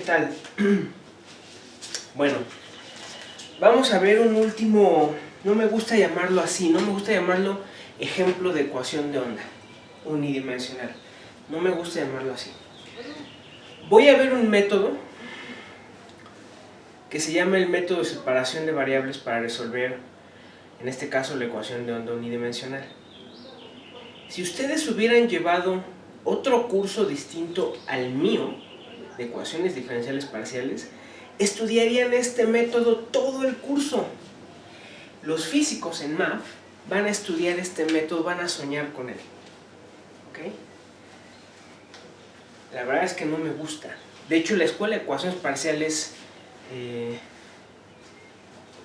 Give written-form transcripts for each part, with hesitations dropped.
tal? Bueno, vamos a ver un último, no me gusta llamarlo así, no me gusta llamarlo ejemplo de ecuación de onda unidimensional, no me gusta llamarlo así. Voy a ver un método que se llama el método de separación de variables para resolver, en este caso, la ecuación de onda unidimensional. Si ustedes hubieran llevado otro curso distinto al mío, de ecuaciones diferenciales parciales, estudiarían este método todo el curso. Los físicos en MAF van a estudiar este método, van a soñar con él. ¿Okay? La verdad es que no me gusta. De hecho, la escuela de ecuaciones parciales,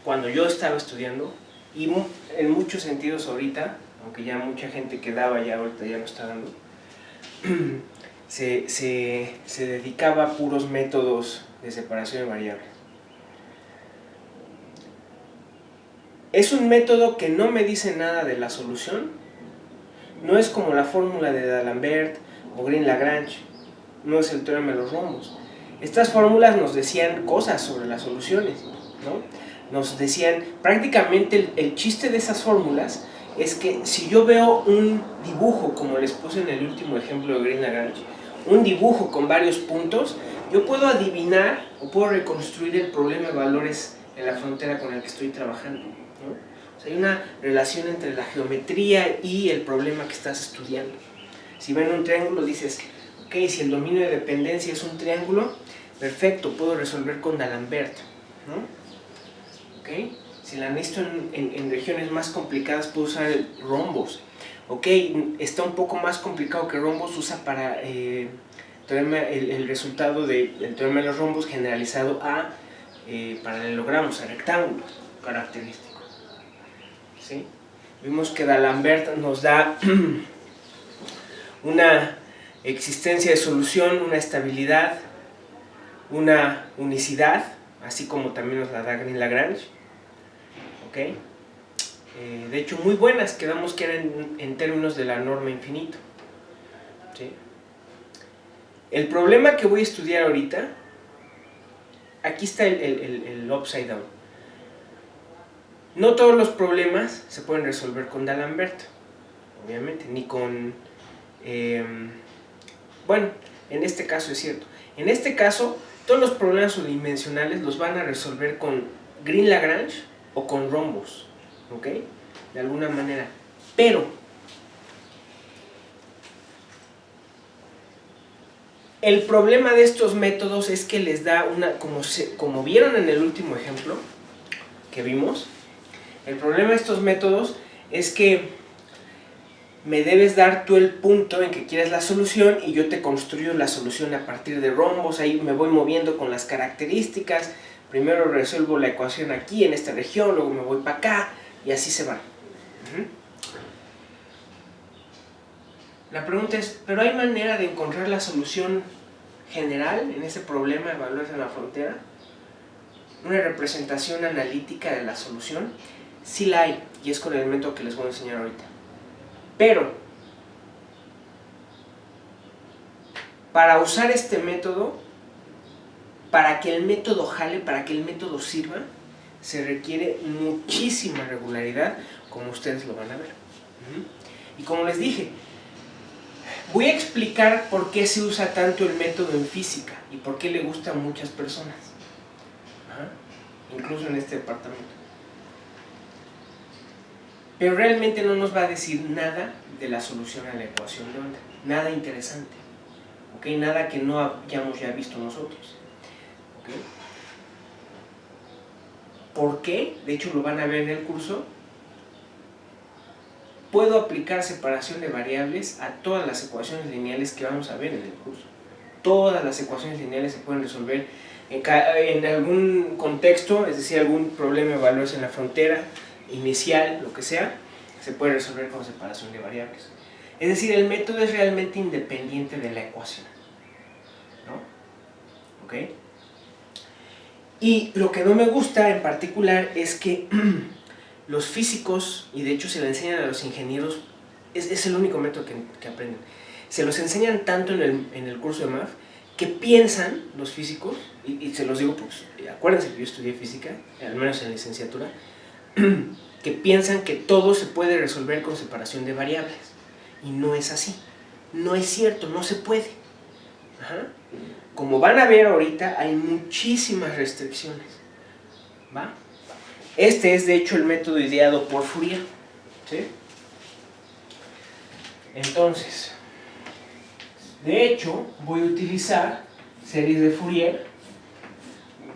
cuando yo estaba estudiando, y en muchos sentidos ahorita, aunque ya mucha gente que daba ya ahorita ya no está dando, se dedicaba a puros métodos de separación de variables. Es un método que no me dice nada de la solución, no es como la fórmula de D'Alembert o Green-Lagrange, no es el teorema de los rombos. Estas fórmulas nos decían cosas sobre las soluciones, ¿no? Nos decían, prácticamente el chiste de esas fórmulas es que si yo veo un dibujo, como les puse en el último ejemplo de Green-Lagrange, un dibujo con varios puntos, yo puedo adivinar o puedo reconstruir el problema de valores en la frontera con el que estoy trabajando, ¿no? O sea, hay una relación entre la geometría y el problema que estás estudiando. Si ven un triángulo, dices, ok, si el dominio de dependencia es un triángulo, perfecto, puedo resolver con D'Alembert, ¿no? ¿Okay? Si la necesito en regiones más complicadas, puedo usar el rombos. Ok, está un poco más complicado que rombos, usa para el resultado del teorema de los rombos generalizado a paralelogramos, a rectángulos característicos. ¿Sí? Vimos que D'Alembert nos da una existencia de solución, una estabilidad, una unicidad, así como también nos la da Green-Lagrange. ¿Okay? De hecho, muy buenas, quedamos que eran en términos de la norma infinito. ¿Sí? El problema que voy a estudiar ahorita, aquí está el upside down. No todos los problemas se pueden resolver con D'Alembert, obviamente, ni con... bueno, en este caso es cierto. En este caso, todos los problemas unidimensionales los van a resolver con Green-Lagrange o con rombos, ¿ok? De alguna manera. Pero el problema de estos métodos es que les da una, como vieron en el último ejemplo que vimos, el problema de estos métodos es que me debes dar tú el punto en que quieres la solución y yo te construyo la solución a partir de rombos. Ahí me voy moviendo con las características. Primero resuelvo la ecuación aquí en esta región, luego me voy para acá y así se va. La pregunta es, ¿pero hay manera de encontrar la solución general en ese problema de valores en la frontera? ¿Una representación analítica de la solución? Sí la hay, y es con el método que les voy a enseñar ahorita. Pero, para usar este método, para que el método jale, para que el método sirva, se requiere muchísima regularidad, como ustedes lo van a ver. Y como les dije, voy a explicar por qué se usa tanto el método en física y por qué le gusta a muchas personas, incluso en este departamento. Pero realmente no nos va a decir nada de la solución a la ecuación de onda, nada interesante, ¿okay? Nada que no hayamos ya visto nosotros. ¿Okay? ¿Por qué? De hecho lo van a ver en el curso. Puedo aplicar separación de variables a todas las ecuaciones lineales que vamos a ver en el curso. Todas las ecuaciones lineales se pueden resolver en algún contexto, es decir, algún problema de valores en la frontera inicial, lo que sea, se puede resolver con separación de variables. Es decir, el método es realmente independiente de la ecuación, ¿no? ¿Okay? Y lo que no me gusta en particular es que los físicos, y de hecho se le enseñan a los ingenieros, es el único método que aprenden, se los enseñan tanto en el curso de MAF que piensan los físicos, y se los digo pues, acuérdense que yo estudié física, al menos en licenciatura, que piensan que todo se puede resolver con separación de variables, y no es así, no es cierto, no se puede. Ajá. Como van a ver ahorita, hay muchísimas restricciones, ¿va? Este es de hecho el método ideado por Fourier, ¿sí? Entonces, de hecho, voy a utilizar series de Fourier,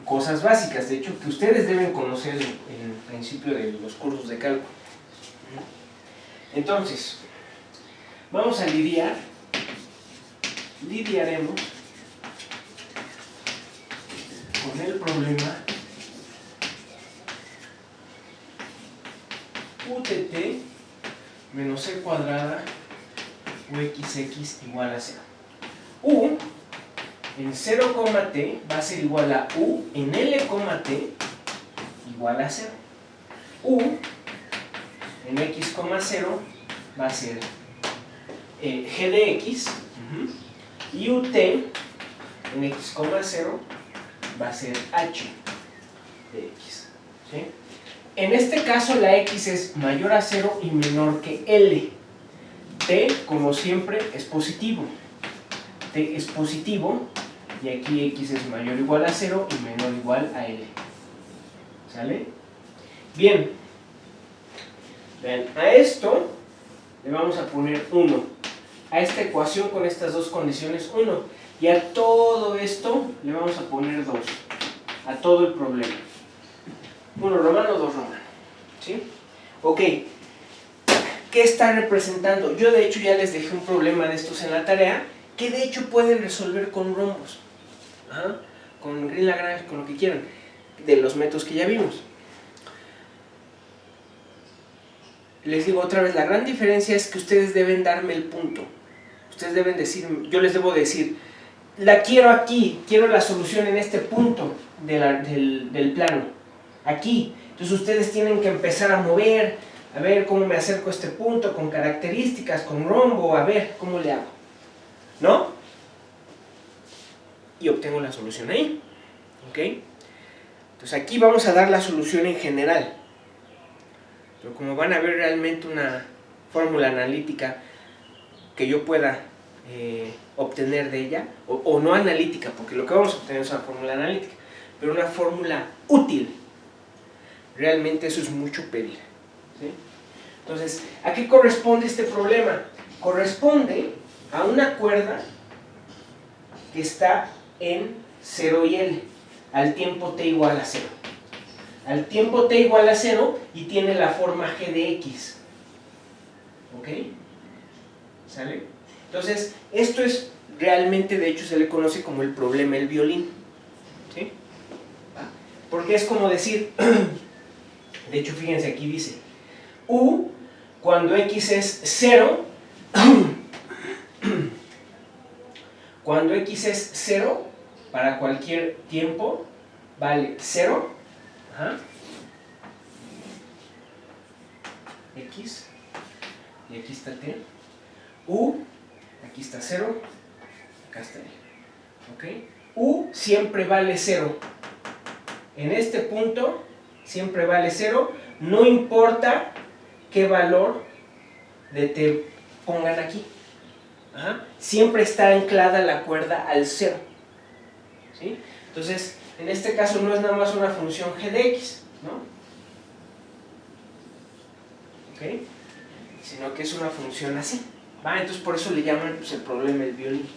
cosas básicas, de hecho, que ustedes deben conocer en el principio de los cursos de cálculo. Entonces, vamos a lidiaremos con el problema UTT menos C cuadrada o XX igual a 0. U en 0,t va a ser igual a U en L,t igual a 0. U en x,0 va a ser g de x, y ut en x,0 va a ser h de x, ¿sí? En este caso la x es mayor a 0 y menor que L. T, como siempre, es positivo. T es positivo y aquí x es mayor o igual a 0 y menor o igual a L. ¿Sale? Bien. Vean, a esto le vamos a poner 1. A esta ecuación con estas dos condiciones 1. Y a todo esto le vamos a poner 2. A todo el problema. 1 romano, 2 romano. ¿Sí? Ok. ¿Qué está representando? Yo de hecho ya les dejé un problema de estos en la tarea, que de hecho pueden resolver con rombos. Ajá. Con Green-Lagrange, con lo que quieran. De los métodos que ya vimos. Les digo otra vez, la gran diferencia es que ustedes deben darme el punto. Ustedes deben decir, yo les debo decir, la quiero aquí, quiero la solución en este punto del plano, aquí. Entonces ustedes tienen que empezar a mover, a ver cómo me acerco a este punto, con características, con rombo, a ver cómo le hago, ¿no? Y obtengo la solución ahí, ¿ok? Entonces aquí vamos a dar la solución en general. Pero como van a ver realmente una fórmula analítica que yo pueda obtener de ella, o no analítica, porque lo que vamos a obtener es una fórmula analítica, pero una fórmula útil, realmente eso es mucho pedir, ¿sí? Entonces, ¿a qué corresponde este problema? Corresponde a una cuerda que está en 0 y L, al tiempo t igual a 0. Al tiempo t igual a 0 y tiene la forma g de x. ¿Ok? ¿Sale? Entonces, esto es realmente, de hecho, se le conoce como el problema del violín. ¿Sí? Porque es como decir, de hecho, fíjense, aquí dice, U, cuando x es 0, cuando x es 0, para cualquier tiempo, vale 0. Ajá. X, y aquí está t. U, aquí está 0, acá está L. ¿Ok? U siempre vale 0. En este punto siempre vale 0, no importa qué valor de t pongan aquí. Ajá. Siempre está anclada la cuerda al 0. ¿Sí? Entonces, en este caso no es nada más una función g de x, ¿no? ¿Ok? Sino que es una función así. ¿Va? Entonces por eso le llaman pues, el problema del violín.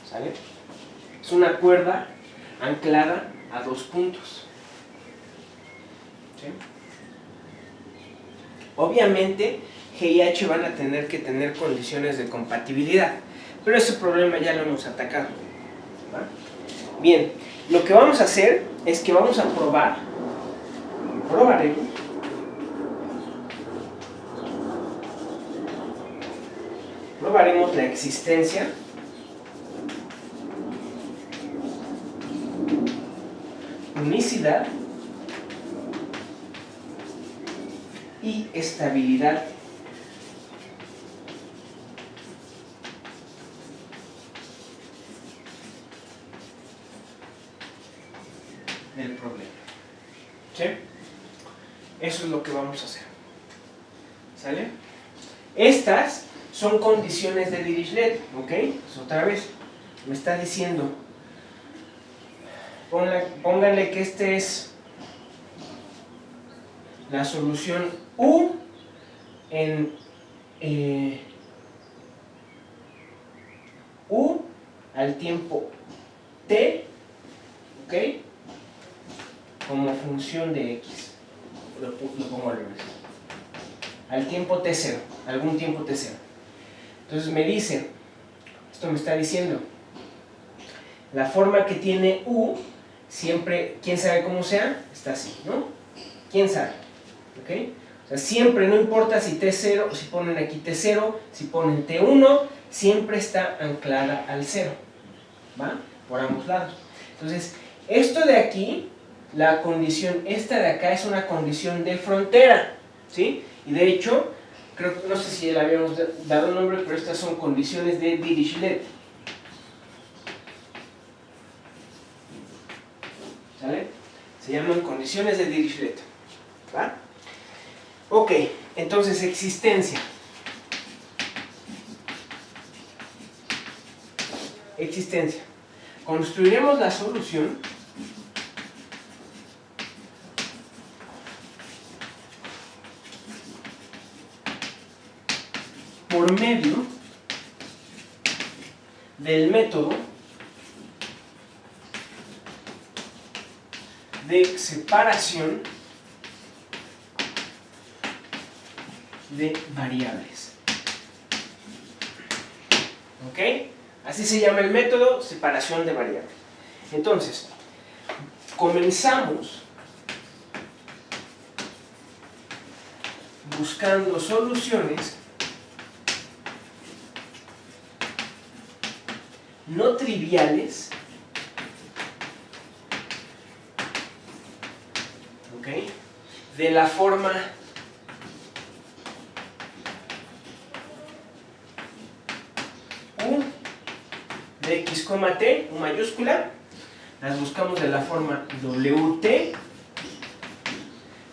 ¿Sale? Es una cuerda anclada a dos puntos. ¿Sí? Obviamente G y H van a tener que tener condiciones de compatibilidad, pero ese problema ya lo hemos atacado. ¿Va? Bien, lo que vamos a hacer es que vamos a probaremos la existencia unicidad y estabilidad eso es lo que vamos a hacer. ¿Sale? Estas son condiciones de Dirichlet, ¿ok? Pues otra vez, me está diciendo, pónganle que este es la solución U en U al tiempo T, ¿ok? Como función de X. Lo pongo al revés. Al tiempo T0, algún tiempo T0. Entonces me dice, esto me está diciendo, la forma que tiene U, siempre, quién sabe cómo sea, está así, ¿no? ¿Quién sabe? ¿Ok? O sea, siempre, no importa si T0, si ponen aquí T0, si ponen T1, siempre está anclada al 0, ¿va? Por ambos lados. Entonces, esto de aquí, la condición, esta de acá es una condición de frontera, ¿sí? Y de hecho, creo que no sé si le habíamos dado un nombre, pero estas son condiciones de Dirichlet. ¿Sale? Se llaman condiciones de Dirichlet. ¿Va? Ok, entonces existencia. Existencia. Construiremos la solución por medio del método de separación de variables. ¿Ok? Así se llama el método, separación de variables. Entonces, comenzamos buscando soluciones no triviales, ¿ok? De la forma U de X, T, U mayúscula, las buscamos de la forma WT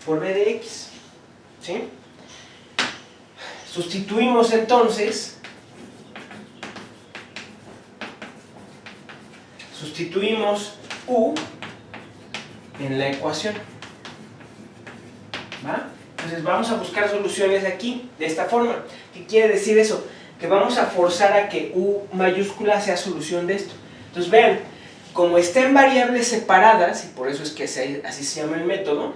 por B de X, ¿sí? Sustituimos entonces, U en la ecuación, ¿va? Entonces vamos a buscar soluciones aquí, de esta forma. ¿Qué quiere decir eso? Que vamos a forzar a que U mayúscula sea solución de esto. Entonces vean, como está en variables separadas, y por eso es que así se llama el método,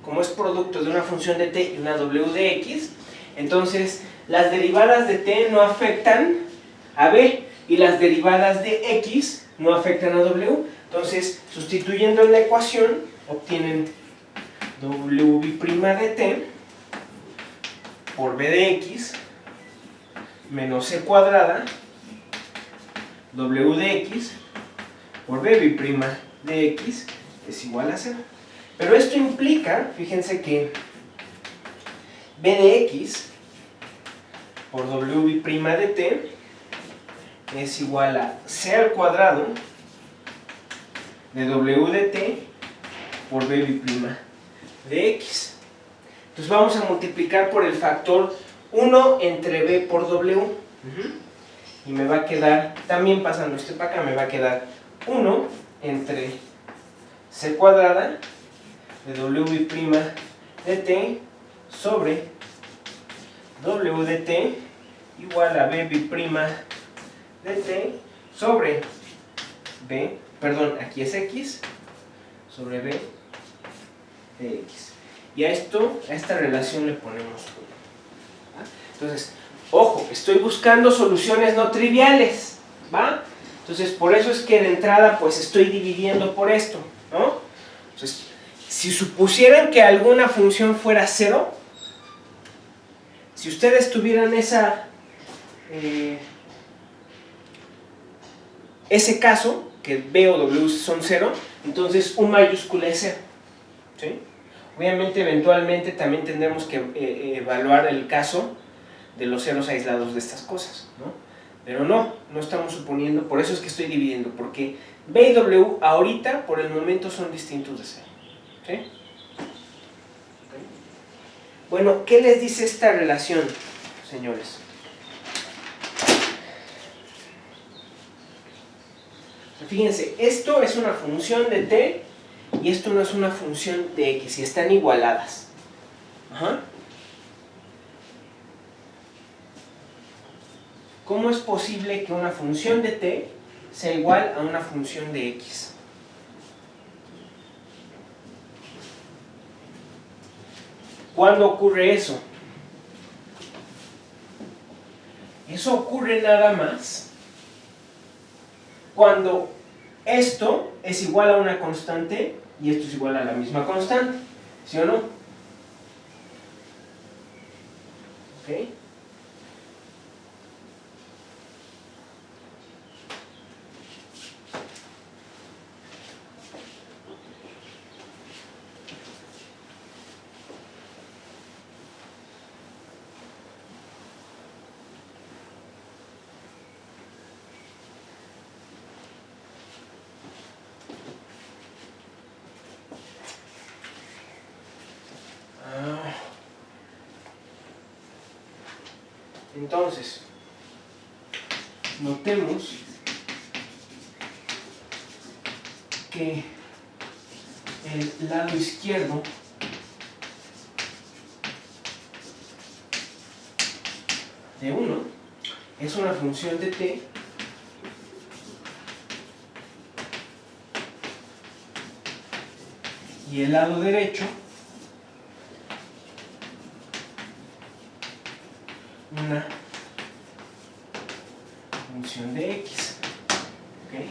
como es producto de una función de t y una w de x, entonces las derivadas de t no afectan a b y las derivadas de x no afectan a w. Entonces, sustituyendo en la ecuación, obtienen w' de t por b de x menos c cuadrada w de x por b' de x es igual a 0. Pero esto implica, fíjense que b de x por w' de t es igual a c al cuadrado de w de t por b' de x. Entonces vamos a multiplicar por el factor 1 entre b por w. Y me va a quedar, también pasando este para acá, me va a quedar 1 entre c cuadrada de w' de t sobre w de t igual a b' de t sobre b, perdón, aquí es x, sobre b de x. Y a esta relación le ponemos 1. Entonces, ojo, estoy buscando soluciones no triviales, ¿va? Entonces, por eso es que de entrada, pues estoy dividiendo por esto, ¿no? Entonces, si supusieran que alguna función fuera 0, si ustedes tuvieran ese caso, que b o w son 0, entonces U mayúscula es 0, ¿sí? Obviamente, eventualmente también tendremos que evaluar el caso de los ceros aislados de estas cosas, ¿no? Pero no estamos suponiendo, por eso es que estoy dividiendo, porque b y w ahorita, por el momento, son distintos de 0, ¿sí? Bueno, ¿qué les dice esta relación, señores? Fíjense, esto es una función de t y esto no es una función de x y están igualadas. Ajá. ¿Cómo es posible que una función de t sea igual a una función de x? ¿Cuándo ocurre eso? Eso ocurre nada más cuando esto es igual a una constante y esto es igual a la misma constante, ¿sí o no? ¿Ok? Entonces, notemos que el lado izquierdo de 1 es una función de t y el lado derecho una función de x. ¿Okay?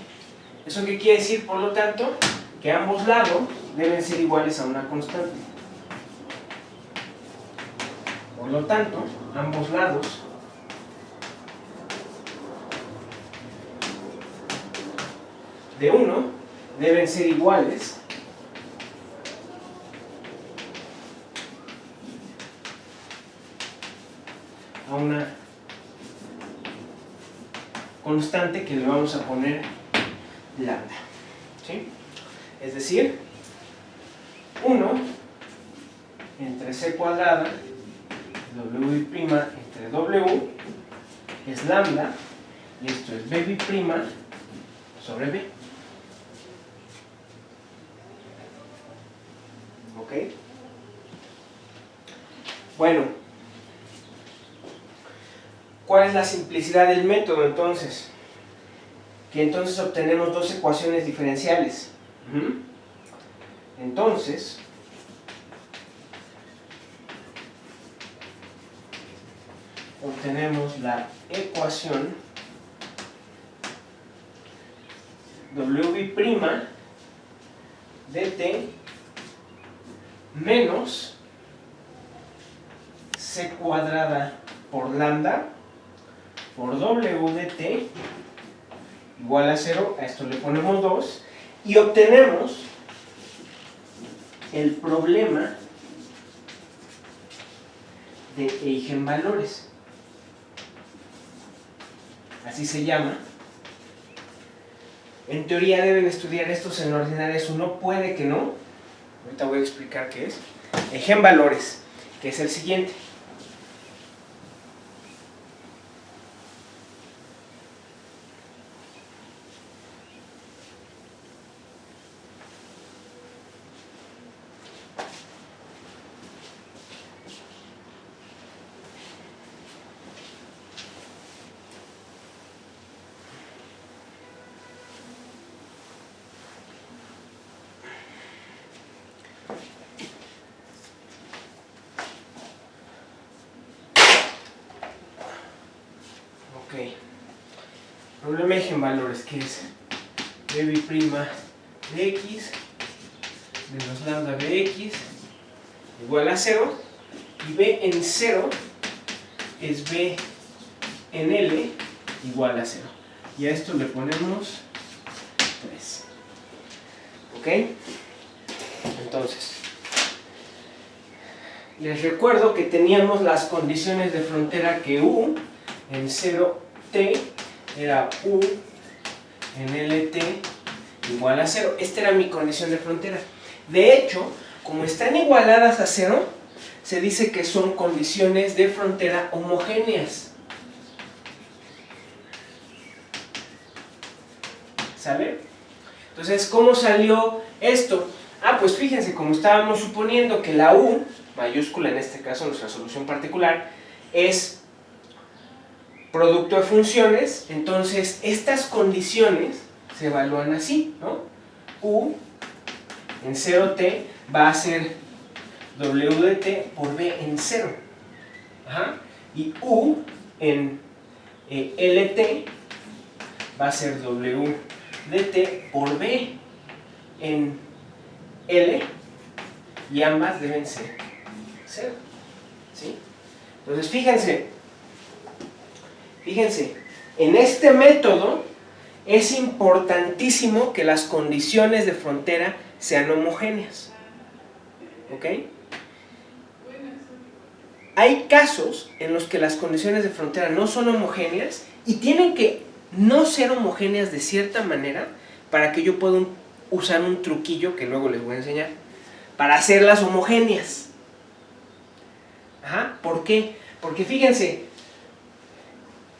¿Eso qué quiere decir? Por lo tanto, que ambos lados deben ser iguales a una constante. Por lo tanto, ambos lados de 1 deben ser iguales a una constante que le vamos a poner lambda. ¿Sí? Es decir, 1 entre c cuadrada w' entre w es lambda y esto es b' sobre b. ¿Ok? Bueno, ¿cuál es la simplicidad del método entonces? Que entonces obtenemos dos ecuaciones diferenciales. Entonces, obtenemos la ecuación w' de t menos c cuadrada por lambda por w de t igual a 0, a esto le ponemos 2 y obtenemos el problema de eigenvalores. Así se llama. En teoría deben estudiar estos en ordinarias 1, puede que no. Ahorita voy a explicar qué es. Eigenvalores, que es el siguiente. Ok. Problema de eigenvalores, que es b' de x menos lambda de x igual a 0 y b en 0 es b en L igual a 0 y a esto le ponemos 3. ¿Ok? Entonces, les recuerdo que teníamos las condiciones de frontera que u en 0t era u en lt igual a 0. Esta era mi condición de frontera. De hecho, como están igualadas a 0, se dice que son condiciones de frontera homogéneas. ¿Sale? Entonces, ¿cómo salió esto? Pues fíjense, como estábamos suponiendo que la U, mayúscula en este caso, nuestra solución particular, es producto de funciones, entonces estas condiciones se evalúan así, ¿no? U en 0t va a ser W de t por B en 0. Y U en LT va a ser W de t por B en L, y ambas deben ser 0. ¿Sí? Entonces fíjense, en este método es importantísimo que las condiciones de frontera sean homogéneas. ¿Ok? Hay casos en los que las condiciones de frontera no son homogéneas y tienen que no ser homogéneas de cierta manera para que yo pueda usar un truquillo que luego les voy a enseñar para hacerlas homogéneas. ¿Por qué? Porque fíjense,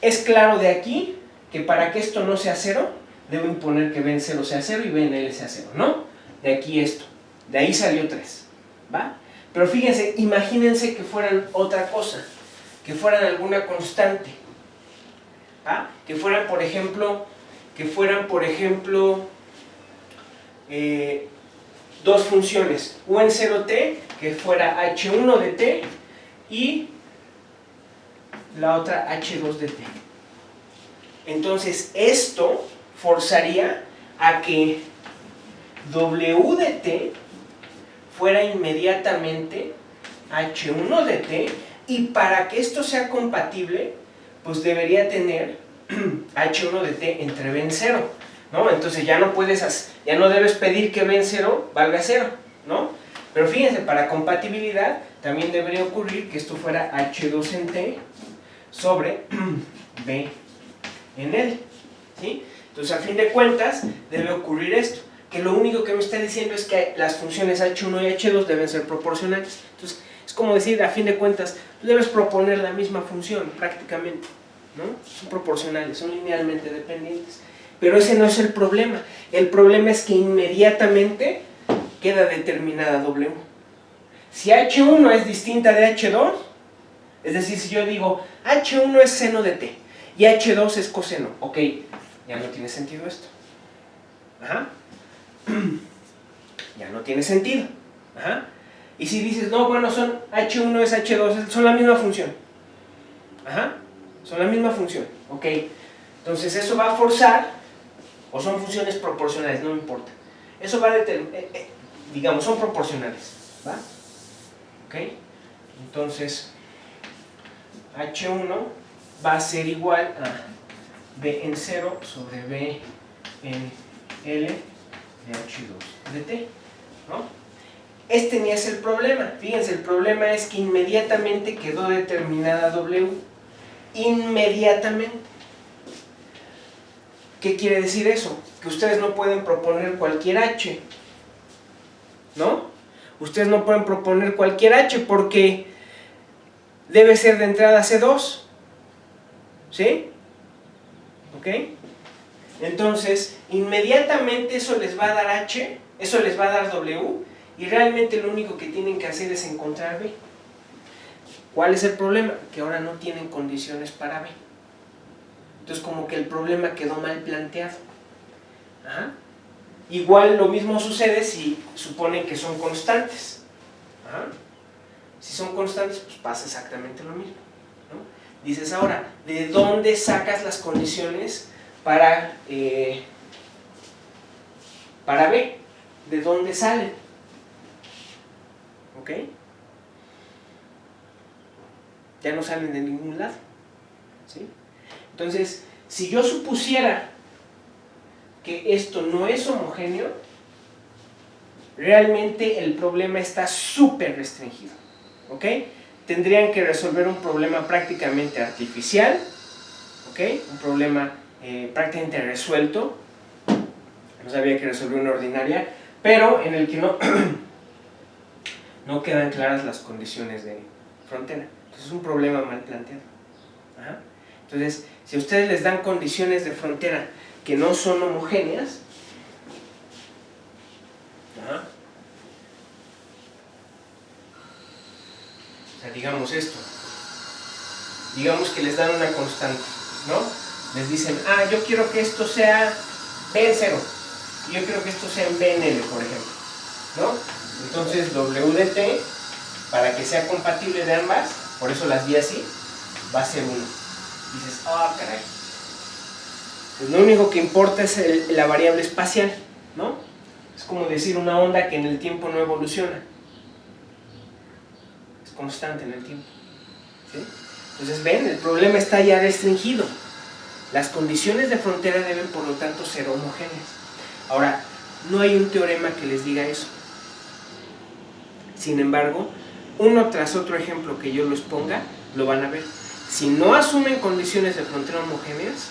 es claro de aquí que para que esto no sea 0, debo imponer que B en 0 sea 0 y B en L sea 0, ¿no? De aquí esto, de ahí salió 3, ¿va? Pero fíjense, imagínense que fueran otra cosa, que fueran alguna constante, que fueran, por ejemplo, dos funciones, U en 0t, que fuera h1 de t y la otra h2 de t. Entonces esto forzaría a que W de t fuera inmediatamente h1 de t, y para que esto sea compatible, pues debería tener h1 de t entre B en 0, ¿no? Entonces ya no debes pedir que B en 0 valga 0, ¿no? Pero fíjense, para compatibilidad también debería ocurrir que esto fuera h2 en t sobre B en L, ¿sí? Entonces, a fin de cuentas, debe ocurrir esto, que lo único que me está diciendo es que las funciones h1 y h2 deben ser proporcionales. Entonces, es como decir, a fin de cuentas, debes proponer la misma función prácticamente, ¿no? Son proporcionales, son linealmente dependientes. Pero ese no es el problema. El problema es que inmediatamente queda determinada W. Si h1 es distinta de h2, es decir, si yo digo h1 es seno de t y h2 es coseno, ok, ya no tiene sentido esto. Ya no tiene sentido. Y si dices, no, bueno, h1 es h2, son la misma función. Son la misma función, ok. Entonces eso va a forzar, o son funciones proporcionales, no me importa. Eso va a determinar, digamos, son proporcionales, ¿va? Ok. Entonces h1 va a ser igual a B en 0 sobre B en L de h2 de t, ¿no? Este ni es el problema. Fíjense, el problema es que inmediatamente quedó determinada W. Inmediatamente. ¿Qué quiere decir eso? Que ustedes no pueden proponer cualquier h, ¿no? Ustedes no pueden proponer cualquier h porque debe ser de entrada C2, ¿sí? ¿Ok? Entonces, inmediatamente eso les va a dar h, eso les va a dar W, y realmente lo único que tienen que hacer es encontrar B. ¿Cuál es el problema? Que ahora no tienen condiciones para B. Entonces, como que el problema quedó mal planteado. Igual lo mismo sucede si suponen que son constantes. Si son constantes, pues pasa exactamente lo mismo, ¿no? Dices ahora, ¿de dónde sacas las condiciones para B? ¿De dónde salen? ¿Ok? Ya no salen de ningún lado, ¿sí? Entonces, si yo supusiera que esto no es homogéneo, realmente el problema está súper restringido, ¿ok? Tendrían que resolver un problema prácticamente artificial, ¿ok? Un problema prácticamente resuelto, no sabía que resolver una ordinaria, pero en el que no quedan claras las condiciones de frontera. Entonces es un problema mal planteado. Ajá. Entonces, si a ustedes les dan condiciones de frontera que no son homogéneas, ajá, o sea, digamos esto, digamos que les dan una constante, ¿no? Les dicen, yo quiero que esto sea B en 0, y yo quiero que esto sea en B en L, por ejemplo, ¿no? Entonces W de T, para que sea compatible de ambas, por eso las vi así, va a ser 1. Dices, caray. Pues lo único que importa es la variable espacial, ¿no? Es como decir una onda que en el tiempo no evoluciona. Es constante en el tiempo, ¿sí? Entonces, ven, el problema está ya restringido. Las condiciones de frontera deben, por lo tanto, ser homogéneas. Ahora, no hay un teorema que les diga eso. Sin embargo, uno tras otro ejemplo que yo los ponga, lo van a ver. Si no asumen condiciones de frontera homogéneas,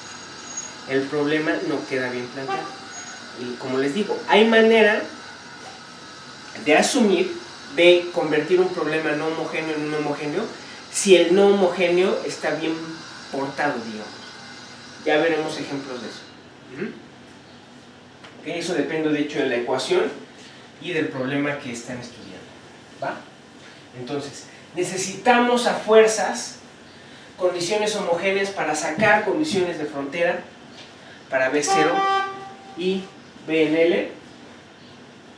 el problema no queda bien planteado. Y como les digo, hay manera de asumir, de convertir un problema no homogéneo en un homogéneo, si el no homogéneo está bien portado, digamos. Ya veremos ejemplos de eso. ¿Okay? Eso depende, de hecho, de la ecuación y del problema que están estudiando. ¿Va? Entonces, necesitamos a fuerzas condiciones homogéneas para sacar condiciones de frontera para B0 y B en L,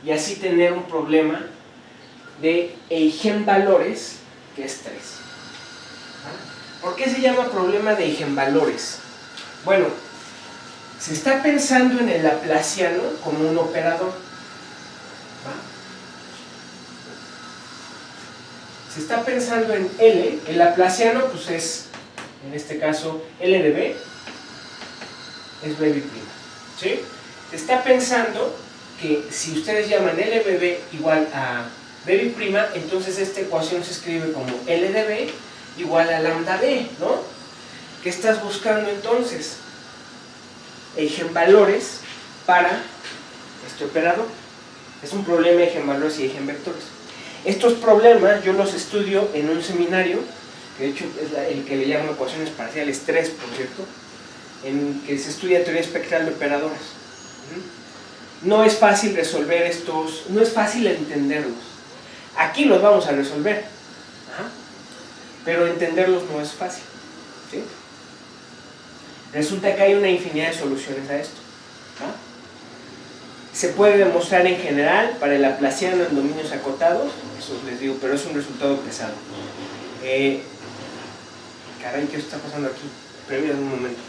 y así tener un problema de eigenvalores que es 3. ¿Por qué se llama problema de eigenvalores? Bueno, se está pensando en el laplaciano como un operador. ¿Va? Se está pensando en L, el laplaciano pues es, en este caso, L de B es B', ¿sí? Se está pensando que si ustedes llaman LBB igual a B', entonces esta ecuación se escribe como L de B igual a lambda B, ¿no? ¿Qué estás buscando entonces? Eigenvalores para este operador. Es un problema de eigenvalores y eigenvectores. Estos problemas yo los estudio en un seminario, que de hecho es el que le llamo ecuaciones parciales 3, por cierto, en que se estudia teoría espectral de operadoras. No es fácil resolver estos, no es fácil entenderlos. Aquí los vamos a resolver, pero entenderlos no es fácil, ¿sí? Resulta que hay una infinidad de soluciones a esto. Se puede demostrar en general para el laplaciano en dominios acotados, eso les digo, pero es un resultado pesado. Caray, ¿qué está pasando aquí? Permítanme un momento.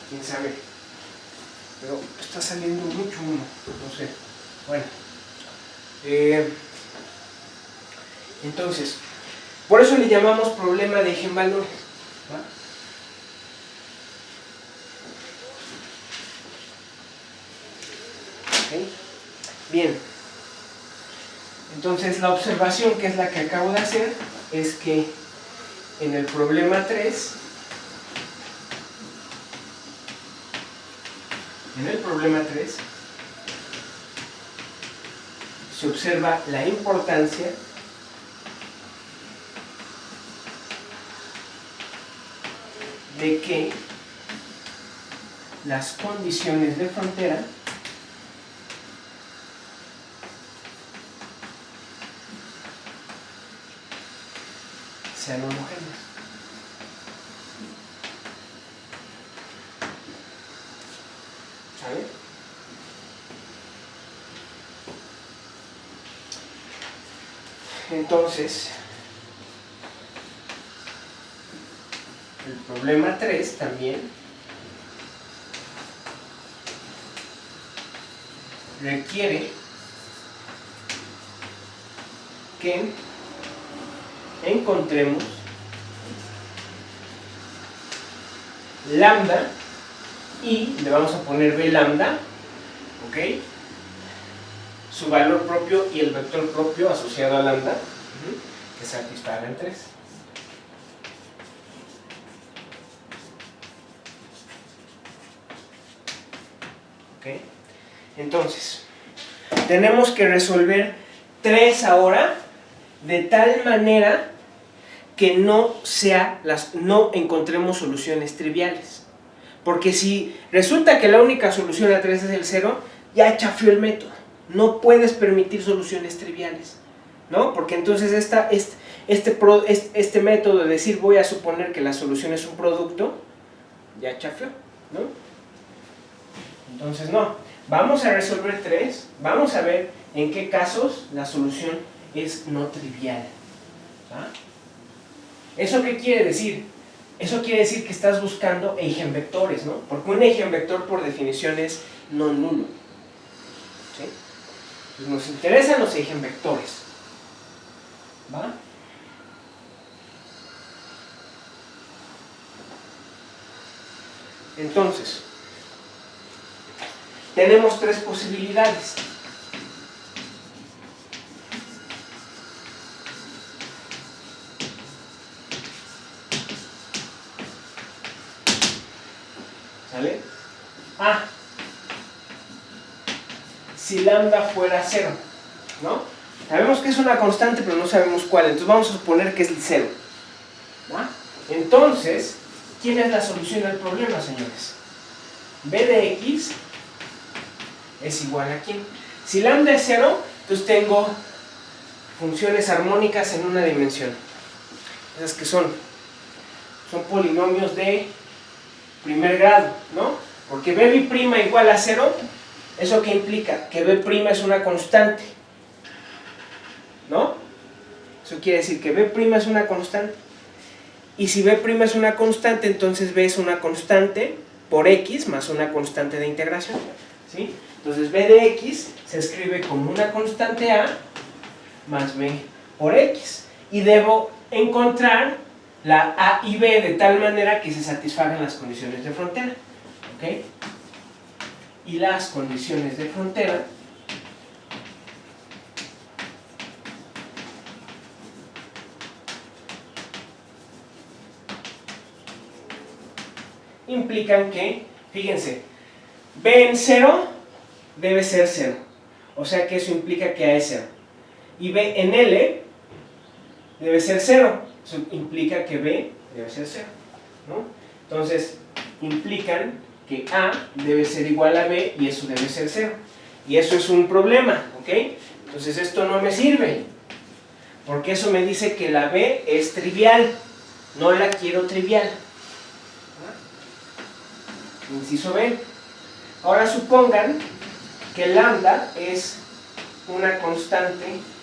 ¿Quién sabe? Pero está saliendo mucho humo, no sé. Bueno, entonces, por eso le llamamos problema de eigenvalores. ¿Okay? Bien, entonces la observación, que es la que acabo de hacer, es que en el problema 3, se observa la importancia de que las condiciones de frontera sean homogéneas. ¿Sabe? Entonces, el problema 3 también requiere que encontremos lambda y le vamos a poner B lambda, ¿ok? su valor propio y el vector propio asociado a lambda, que satisfagan 3. ¿Ok? Entonces, tenemos que resolver 3 ahora de tal manera que no encontremos soluciones triviales. Porque si resulta que la única solución a 3 es el 0, ya chafió el método. No puedes permitir soluciones triviales, ¿no? Porque entonces este método de decir voy a suponer que la solución es un producto, ya chafió, ¿no? Entonces no. Vamos a resolver 3, vamos a ver en qué casos la solución es no trivial. ¿Ah? ¿Eso qué quiere decir? Eso quiere decir que estás buscando eigenvectores, ¿no? Porque un eigenvector por definición es no nulo. ¿Sí? Pues nos interesan los eigenvectores. ¿Va? Entonces, tenemos 3 posibilidades. ¿Sale? A. Si lambda fuera 0, ¿no? Sabemos que es una constante, pero no sabemos cuál. Entonces vamos a suponer que es el 0. ¿Va? Entonces, ¿quién es la solución al problema, señores? B de x es igual a ¿quién? Si lambda es 0, entonces tengo funciones armónicas en una dimensión. Esas que son polinomios de primer grado, ¿no? Porque b' igual a 0, ¿eso qué implica? Que b' es una constante, ¿no? Eso quiere decir que b' es una constante. Y si b' es una constante, entonces b es una constante por x más una constante de integración, ¿sí? Entonces b de x se escribe como una constante a más b por x. Y debo encontrar la a y b de tal manera que se satisfagan las condiciones de frontera. ¿Ok? Y las condiciones de frontera implican que, fíjense, b en 0 debe ser 0. O sea que eso implica que a es 0. Y b en L debe ser 0. Eso implica que b debe ser 0, ¿no? Entonces, implican que a debe ser igual a b y eso debe ser 0. Y eso es un problema, ¿ok? Entonces esto no me sirve, porque eso me dice que la b es trivial. No la quiero trivial. Inciso B. Ahora supongan que lambda es una constante